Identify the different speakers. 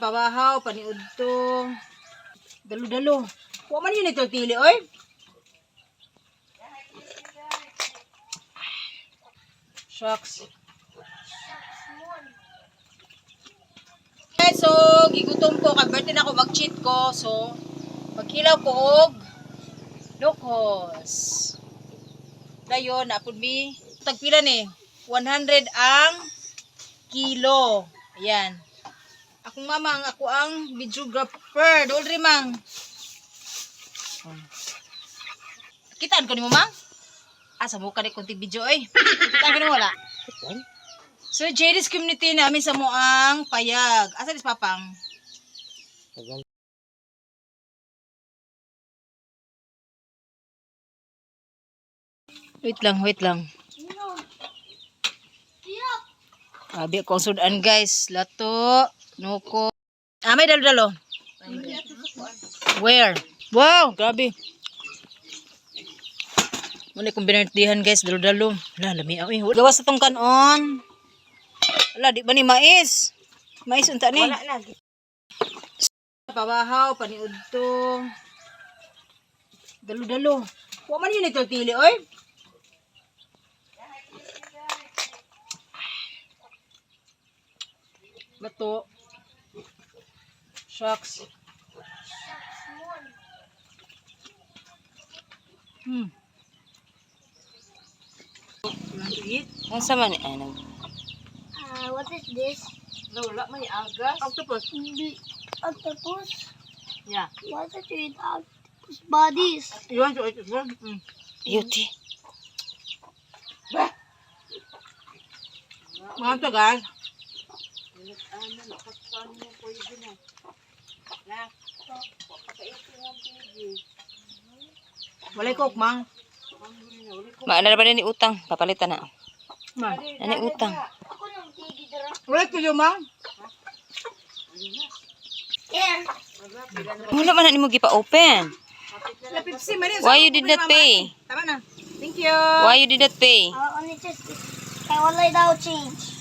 Speaker 1: pawahaw, paniud to. Dalo-dalo. Huwag man yun ito tili, oy. Shucks. Okay, so, gigutom ko. Kag-birthday na ako, mag-cheat ko. So, maghilaw ko og lokos. Dayon, napod mi. Tagpila ni. 100 ang kilo. Ayan. Akong mamang, ako ang videographer. Doon rin, mang. Kitaan ko ni mo, mang? Sa mukha ni kunti video, eh. Kitaan ko ni mo, wala? So, JD's community namin sa muang payag. Asa dis papang? Wait lang. Abi ko sudan guys, lato, nuko. May dalo-dalo. Where? Wow, grabe. Muna kong binartihan guys, dalo-dalo. Wala, lamiaw eh. Gawas na tong kanon. Wala, di ba ni mais? Mais unta ni? Wala na. Pawahaw, paniud to. Dalo-dalo. Huwag man yun ito tili, oy. Bato. Shucks.
Speaker 2: Ang sama ni
Speaker 3: What is this?
Speaker 1: Wala, may agas. Octopus.
Speaker 3: Octopus?
Speaker 1: Yeah.
Speaker 3: What is it with octopus bodies?
Speaker 1: You want to eat it?
Speaker 2: beauty.
Speaker 1: Mga to guys. Walay coke, mang.
Speaker 2: Maana ba ni utang? Papalitan na.
Speaker 1: Man.
Speaker 2: Ani utang.
Speaker 3: Ako nang tigi dara.
Speaker 1: Walay ko yung mang.
Speaker 3: Yeah.
Speaker 2: Wala man na nimo gipa-open.
Speaker 1: Pepsi, man yun.
Speaker 2: Why you did not pay?
Speaker 1: Tama na. Thank you.
Speaker 2: Why you did not pay?
Speaker 3: Only just kay walay daw change.